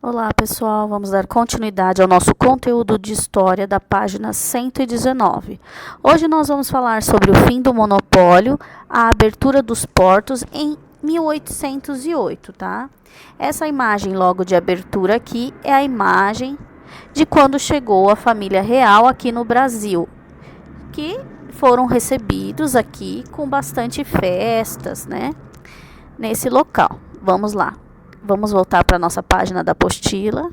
Olá, pessoal. Vamos dar continuidade ao nosso conteúdo de história da página 119. Hoje nós vamos falar sobre o fim do monopólio, a abertura dos portos em 1808, tá? Essa imagem logo de abertura aqui é a imagem de quando chegou a família real aqui no Brasil, que foram recebidos aqui com bastante festas, né? Nesse local. Vamos lá. Vamos voltar para a nossa página da apostila.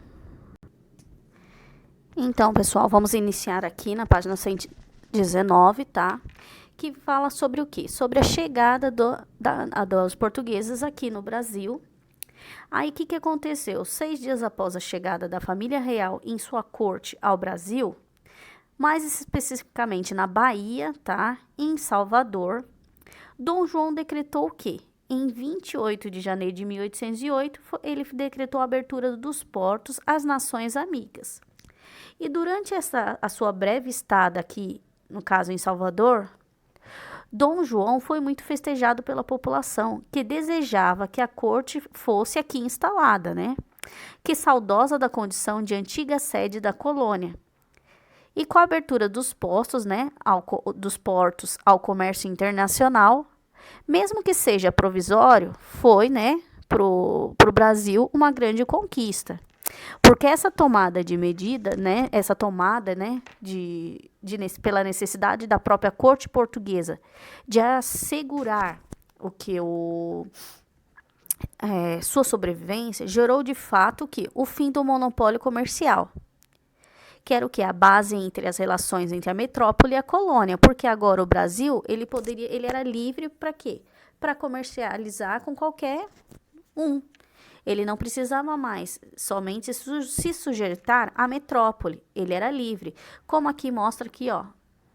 Então, pessoal, vamos iniciar aqui na página 119, tá? Que fala sobre o quê? Sobre a chegada dos portugueses aqui no Brasil. Aí, o que aconteceu? 6 dias após a chegada da família real em sua corte ao Brasil, mais especificamente na Bahia, tá? Em Salvador, Dom João decretou o quê? Em 28 de janeiro de 1808, ele decretou a abertura dos portos às nações amigas. E durante a sua breve estada aqui, no caso em Salvador, Dom João foi muito festejado pela população, que desejava que a corte fosse aqui instalada, né? Que saudosa da condição de antiga sede da colônia. E com a abertura dos postos, né, dos portos ao comércio internacional, mesmo que seja provisório, foi, né, pro Brasil uma grande conquista. Porque essa tomada de medida, né, pela necessidade da própria corte portuguesa de assegurar sua sobrevivência, gerou de fato o fim do monopólio comercial. Que era o que? A base entre as relações entre a metrópole e a colônia, porque agora o Brasil, ele era livre para quê? Para comercializar com qualquer um. Ele não precisava mais somente se sujeitar à metrópole, ele era livre. Como aqui mostra aqui, ó,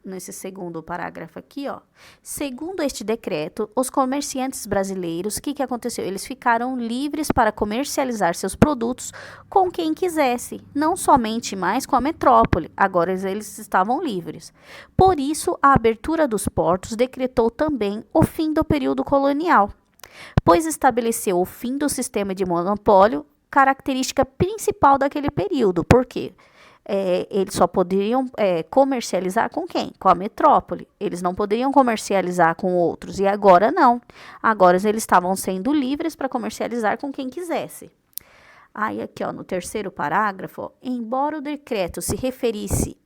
nesse segundo parágrafo aqui, ó. Segundo este decreto, os comerciantes brasileiros, o que aconteceu? Eles ficaram livres para comercializar seus produtos com quem quisesse, não somente mais com a metrópole, agora eles estavam livres. Por isso, a abertura dos portos decretou também o fim do período colonial, pois estabeleceu o fim do sistema de monopólio, característica principal daquele período. Por quê? Eles só poderiam comercializar com quem? Com a metrópole. Eles não poderiam comercializar com outros. E agora não. Agora eles estavam sendo livres para comercializar com quem quisesse. Aí aqui, ó, no terceiro parágrafo, ó, embora o decreto se referisse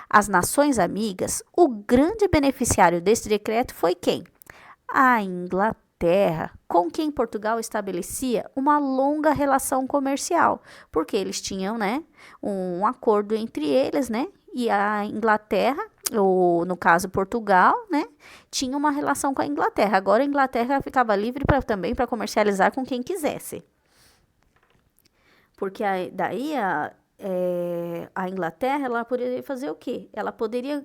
às nações amigas, o grande beneficiário desse decreto foi quem? A Inglaterra, com quem Portugal estabelecia uma longa relação comercial, porque eles tinham, né, um acordo entre eles, né, e a Inglaterra, ou no caso Portugal, né, tinha uma relação com a Inglaterra. Agora a Inglaterra ficava livre também para comercializar com quem quisesse, porque daí a Inglaterra, ela poderia fazer o quê? Ela poderia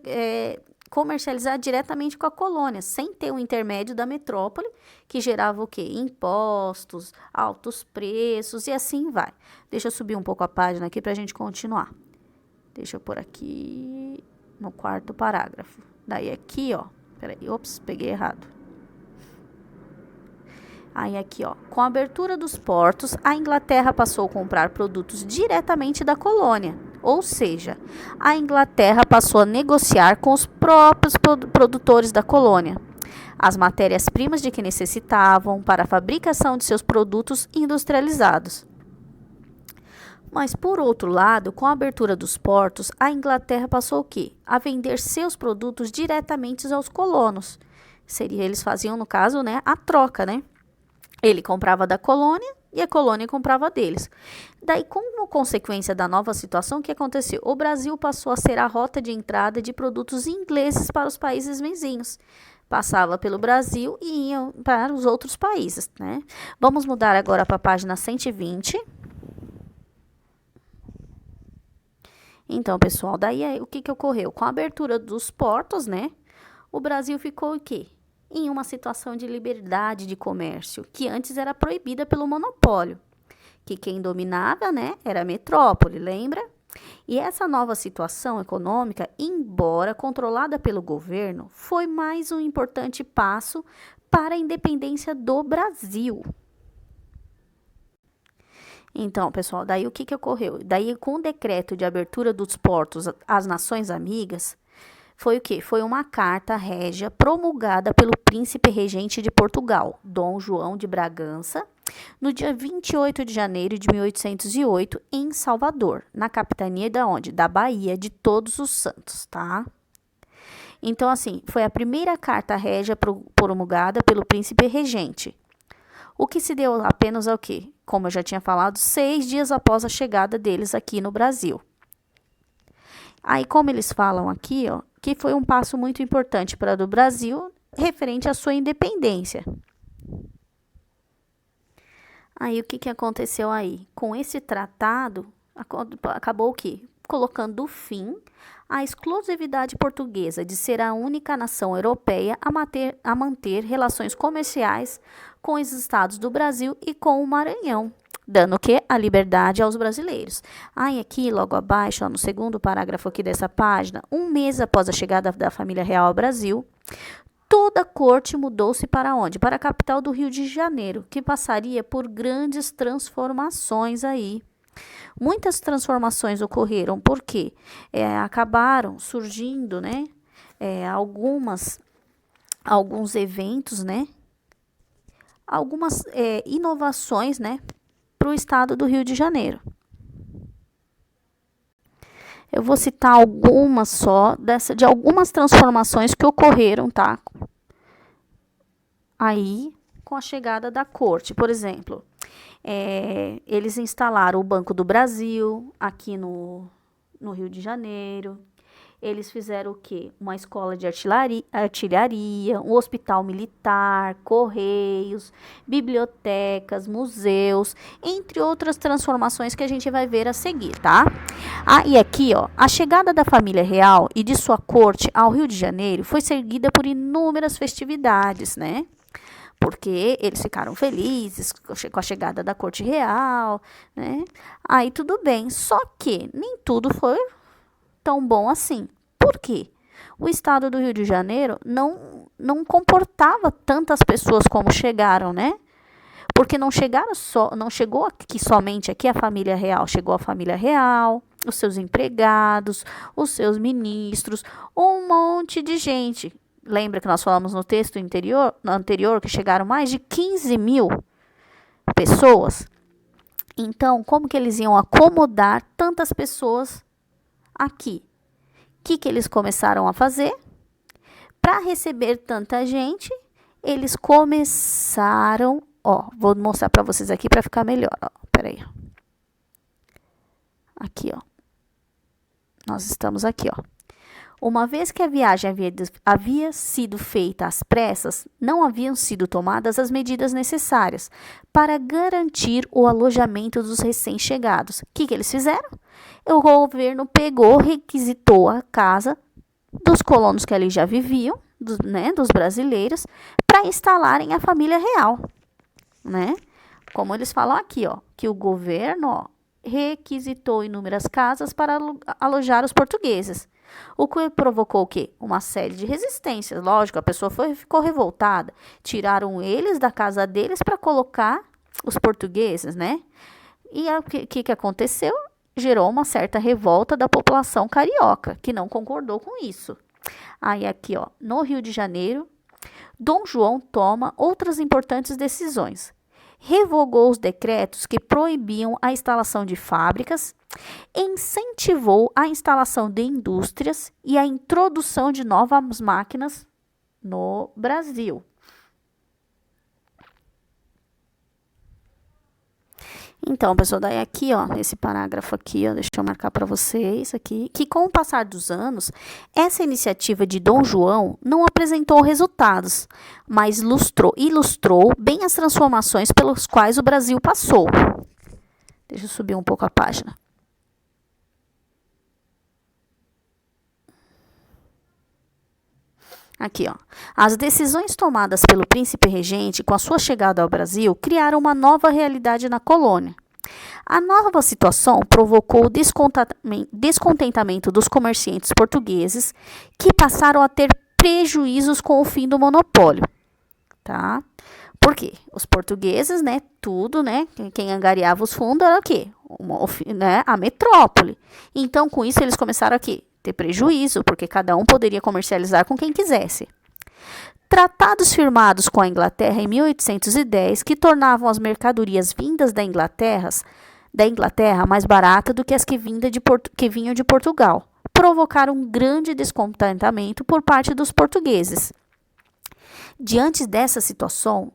comercializar diretamente com a colônia, sem ter o intermédio da metrópole, que gerava o quê? Impostos, altos preços e assim vai. Deixa eu subir um pouco a página aqui para a gente continuar. Deixa eu pôr aqui no quarto parágrafo. Daí aqui, ó, peraí, ops, peguei errado. Aí aqui, ó, com a abertura dos portos, a Inglaterra passou a comprar produtos diretamente da colônia. Ou seja, a Inglaterra passou a negociar com os próprios produtores da colônia as matérias-primas de que necessitavam para a fabricação de seus produtos industrializados. Mas, por outro lado, com a abertura dos portos, a Inglaterra passou o quê? A vender seus produtos diretamente aos colonos. Eles faziam, no caso, né, a troca, né? Ele comprava da colônia e a colônia comprava deles. Daí, como consequência da nova situação, o que aconteceu? O Brasil passou a ser a rota de entrada de produtos ingleses para os países vizinhos. Passava pelo Brasil e iam para os outros países, né? Vamos mudar agora para a página 120. Então, pessoal, daí o que ocorreu? Com a abertura dos portos, né? O Brasil ficou o quê? Em uma situação de liberdade de comércio, que antes era proibida pelo monopólio, que quem dominava, né, era a metrópole, lembra? E essa nova situação econômica, embora controlada pelo governo, foi mais um importante passo para a independência do Brasil. Então, pessoal, daí o que que ocorreu? Daí, com o decreto de abertura dos portos às nações amigas, foi o quê? Foi uma carta régia promulgada pelo príncipe regente de Portugal, Dom João de Bragança, no dia 28 de janeiro de 1808, em Salvador, na capitania da onde? Da Bahia de Todos os Santos, tá? Então, assim, foi a primeira carta régia promulgada pelo príncipe regente. O que se deu apenas ao quê? Como eu já tinha falado, 6 dias após a chegada deles aqui no Brasil. Aí, como eles falam aqui, ó, que foi um passo muito importante para o Brasil, referente à sua independência. Aí, o que que aconteceu aí? Com esse tratado, acabou o quê? Colocando fim à exclusividade portuguesa de ser a única nação europeia a manter relações comerciais com os estados do Brasil e com o Maranhão, dando o quê? A liberdade aos brasileiros. Aí aqui, logo abaixo, ó, no segundo parágrafo aqui dessa página, um mês após a chegada da família real ao Brasil, toda a corte mudou-se para onde? Para a capital do Rio de Janeiro, que passaria por grandes transformações aí. Muitas transformações ocorreram, porque acabaram surgindo, né, alguns eventos, né, algumas inovações, né, para o estado do Rio de Janeiro. Eu vou citar algumas só, de algumas transformações que ocorreram, tá? Aí, com a chegada da corte, por exemplo, eles instalaram o Banco do Brasil aqui no Rio de Janeiro. Eles fizeram o quê? Uma escola de artilharia, um hospital militar, correios, bibliotecas, museus, entre outras transformações que a gente vai ver a seguir, tá? Ah, e aqui, ó, a chegada da família real e de sua corte ao Rio de Janeiro foi seguida por inúmeras festividades, né? Porque eles ficaram felizes com a chegada da corte real, né? Aí tudo bem, só que nem tudo foi tão bom assim. Por quê? O estado do Rio de Janeiro não comportava tantas pessoas como chegaram, né? Porque não chegou aqui somente aqui a família real, chegou a família real, os seus empregados, os seus ministros, um monte de gente. Lembra que nós falamos no texto anterior que chegaram mais de 15 mil pessoas? Então, como que eles iam acomodar tantas pessoas aqui? O que eles começaram a fazer? Para receber tanta gente, eles começaram, ó, vou mostrar para vocês aqui para ficar melhor, ó, peraí. Aqui, ó. Nós estamos aqui, ó. Uma vez que a viagem havia sido feita às pressas, não haviam sido tomadas as medidas necessárias para garantir o alojamento dos recém-chegados. O que eles fizeram? O governo requisitou a casa dos colonos que ali já viviam, dos brasileiros, para instalarem a família real, né? Como eles falam aqui, ó, que o governo, ó, requisitou inúmeras casas para alojar os portugueses. O que provocou o quê? Uma série de resistências. Lógico, a pessoa ficou revoltada. Tiraram eles da casa deles para colocar os portugueses, né? E o que aconteceu? Gerou uma certa revolta da população carioca, que não concordou com isso. Aí aqui, ó, no Rio de Janeiro, Dom João toma outras importantes decisões. Revogou os decretos que proibiam a instalação de fábricas, incentivou a instalação de indústrias e a introdução de novas máquinas no Brasil. Então, pessoal, daí aqui, ó, nesse parágrafo aqui, ó, deixa eu marcar para vocês aqui, que com o passar dos anos, essa iniciativa de Dom João não apresentou resultados, mas ilustrou bem as transformações pelas quais o Brasil passou. Deixa eu subir um pouco a página. Aqui, ó. As decisões tomadas pelo príncipe regente com a sua chegada ao Brasil criaram uma nova realidade na colônia. A nova situação provocou o descontentamento dos comerciantes portugueses, que passaram a ter prejuízos com o fim do monopólio, tá? Por quê? Os portugueses, né, tudo, né, quem angariava os fundos era o quê? Né, a metrópole. Então, com isso, eles começaram a quê? Ter prejuízo, porque cada um poderia comercializar com quem quisesse. Tratados firmados com a Inglaterra em 1810, que tornavam as mercadorias vindas da Inglaterra mais baratas do que as que vinham de Portugal, provocaram um grande descontentamento por parte dos portugueses. Diante dessa situação,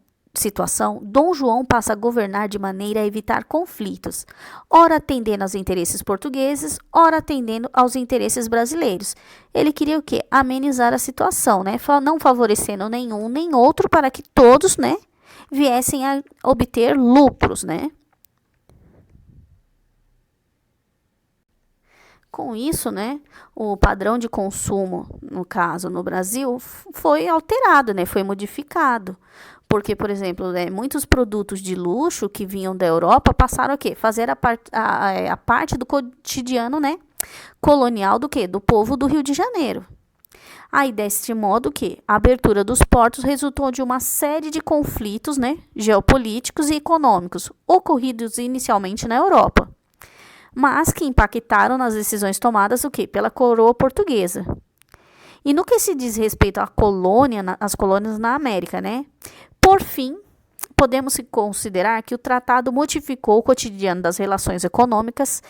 Dom João passa a governar de maneira a evitar conflitos, ora atendendo aos interesses portugueses, ora atendendo aos interesses brasileiros. Ele queria o quê? Amenizar a situação, né? Não favorecendo nenhum nem outro para que todos, né, viessem a obter lucros, né? Com isso, né, o padrão de consumo, no caso, no Brasil, foi alterado, né, foi modificado. Porque, por exemplo, muitos produtos de luxo que vinham da Europa passaram a quê? Fazer a parte do cotidiano, né, colonial do quê? Do povo do Rio de Janeiro. Aí, deste modo, a abertura dos portos resultou de uma série de conflitos, né, geopolíticos e econômicos, ocorridos inicialmente na Europa, mas que impactaram nas decisões tomadas pela coroa portuguesa. E no que se diz respeito à colônia, às colônias na América, né? Por fim, podemos considerar que o tratado modificou o cotidiano das relações econômicas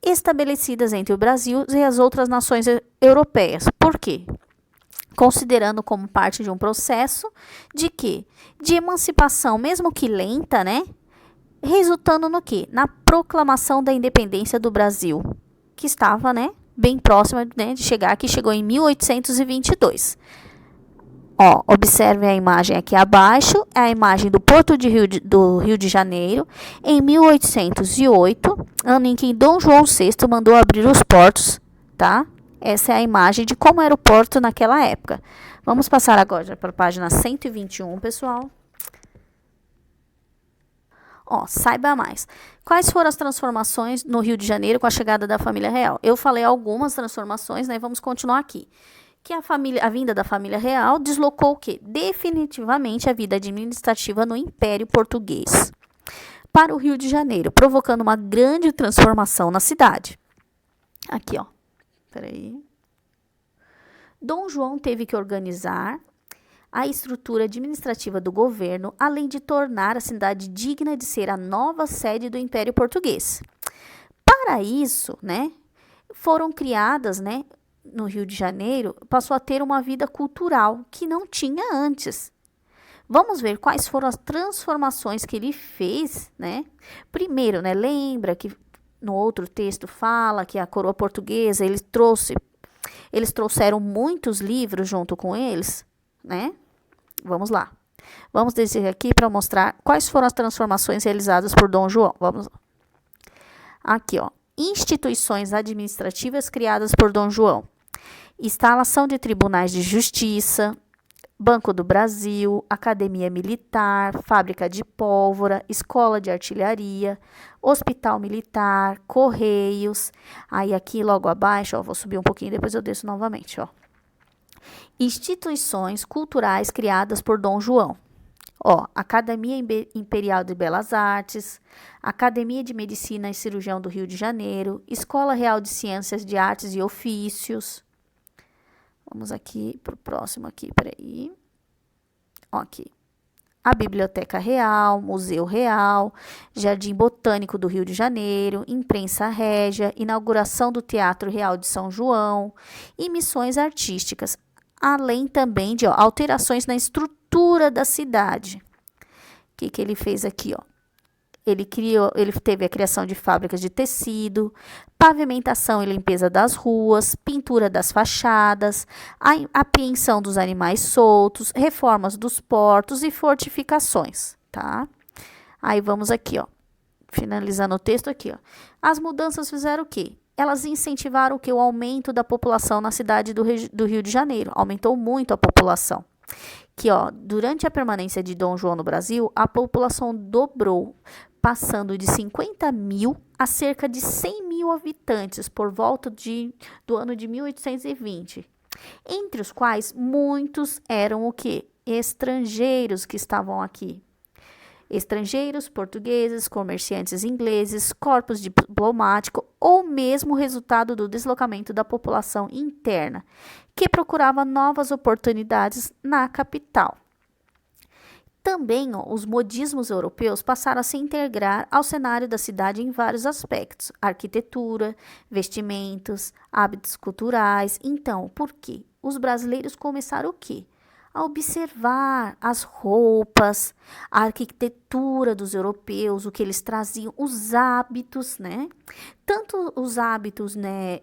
estabelecidas entre o Brasil e as outras nações europeias. Por quê? Considerando como parte de um processo de quê? De emancipação, mesmo que lenta, né? Resultando no quê? Na proclamação da independência do Brasil, que estava, né, bem próxima, né, de chegar, que chegou em 1822. Ó, observem a imagem aqui abaixo, é a imagem do Porto do Rio de Janeiro, em 1808, ano em que Dom João VI mandou abrir os portos, tá? Essa é a imagem de como era o porto naquela época. Vamos passar agora para a página 121, pessoal. Ó, saiba mais. Quais foram as transformações no Rio de Janeiro com a chegada da família real? Eu falei algumas transformações, né? Vamos continuar aqui. Que a vinda da família real deslocou o quê? Definitivamente a vida administrativa no Império Português para o Rio de Janeiro, provocando uma grande transformação na cidade. Aqui, ó. Peraí. Dom João teve que organizar a estrutura administrativa do governo, além de tornar a cidade digna de ser a nova sede do Império Português. Para isso, né, foram criadas, né, no Rio de Janeiro, passou a ter uma vida cultural que não tinha antes. Vamos ver quais foram as transformações que ele fez, né? Primeiro, né, lembra que no outro texto fala que a coroa portuguesa, eles trouxeram muitos livros junto com eles, né? Vamos lá. Vamos descer aqui para mostrar quais foram as transformações realizadas por Dom João. Vamos lá. Aqui, ó. Instituições administrativas criadas por Dom João. Instalação de tribunais de justiça, Banco do Brasil, Academia Militar, Fábrica de Pólvora, Escola de Artilharia, Hospital Militar, Correios. Aí aqui logo abaixo, ó, vou subir um pouquinho, depois eu desço novamente, ó. Instituições culturais criadas por Dom João. Ó, Academia Imperial de Belas Artes, Academia de Medicina e Cirurgião do Rio de Janeiro, Escola Real de Ciências de Artes e Ofícios. Vamos aqui para o próximo aqui, peraí. Ó, aqui. A Biblioteca Real, Museu Real, Jardim Botânico do Rio de Janeiro, Imprensa Régia, inauguração do Teatro Real de São João e missões artísticas, além também de alterações na estrutura da cidade. O que ele fez aqui, ó? Ele teve a criação de fábricas de tecido, pavimentação e limpeza das ruas, pintura das fachadas, a apreensão dos animais soltos, reformas dos portos e fortificações, tá? Aí vamos aqui, ó, finalizando o texto aqui, ó. As mudanças fizeram o quê? Elas incentivaram o quê? O aumento da população na cidade do Rio de Janeiro. Aumentou muito a população. Que, ó, durante a permanência de Dom João no Brasil, a população dobrou, passando de 50 mil a cerca de 100 mil habitantes por volta do ano de 1820, entre os quais muitos eram o quê? Estrangeiros que estavam aqui, estrangeiros, portugueses, comerciantes ingleses, corpos diplomático ou mesmo resultado do deslocamento da população interna, que procurava novas oportunidades na capital. Também, os modismos europeus passaram a se integrar ao cenário da cidade em vários aspectos: arquitetura, vestimentos, hábitos culturais. Então, por quê? Os brasileiros começaram o quê? A observar as roupas, a arquitetura dos europeus, o que eles traziam, os hábitos, né? Tanto os hábitos, né,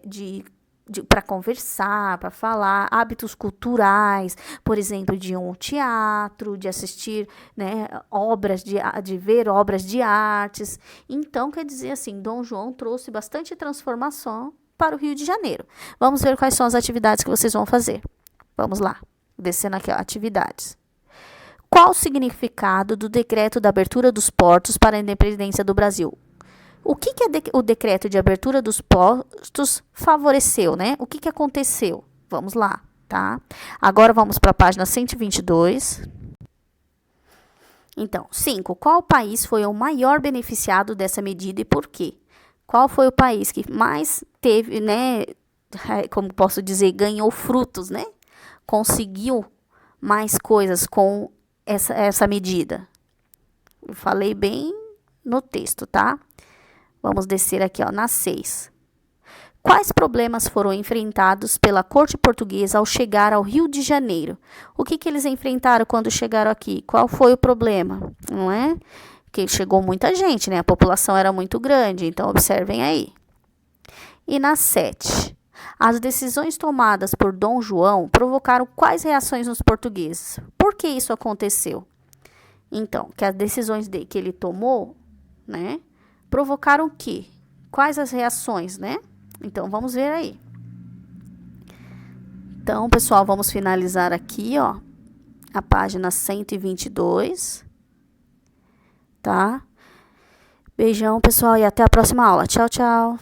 para conversar, para falar, hábitos culturais, por exemplo, de um teatro, de assistir, né, de ver obras de artes. Então, quer dizer assim, Dom João trouxe bastante transformação para o Rio de Janeiro. Vamos ver quais são as atividades que vocês vão fazer. Vamos lá, descendo aqui, ó, atividades. Qual o significado do decreto da abertura dos portos para a independência do Brasil? O que o decreto de abertura dos portos favoreceu, né? O que aconteceu? Vamos lá, tá? Agora vamos para a página 122. Então, 5. Qual país foi o maior beneficiado dessa medida e por quê? Qual foi o país que mais teve, né? Como posso dizer, ganhou frutos, né? Conseguiu mais coisas com essa medida. Eu falei bem no texto, tá? Vamos descer aqui, ó, na 6. Quais problemas foram enfrentados pela corte portuguesa ao chegar ao Rio de Janeiro? O que eles enfrentaram quando chegaram aqui? Qual foi o problema? Não é? Que chegou muita gente, né? A população era muito grande, então observem aí. E na 7. As decisões tomadas por Dom João provocaram quais reações nos portugueses? Por que isso aconteceu? Então, que as decisões que ele tomou, né, provocaram o quê? Quais as reações, né? Então, vamos ver aí. Então, pessoal, vamos finalizar aqui, ó, a página 122, tá? Beijão, pessoal, e até a próxima aula. Tchau, tchau.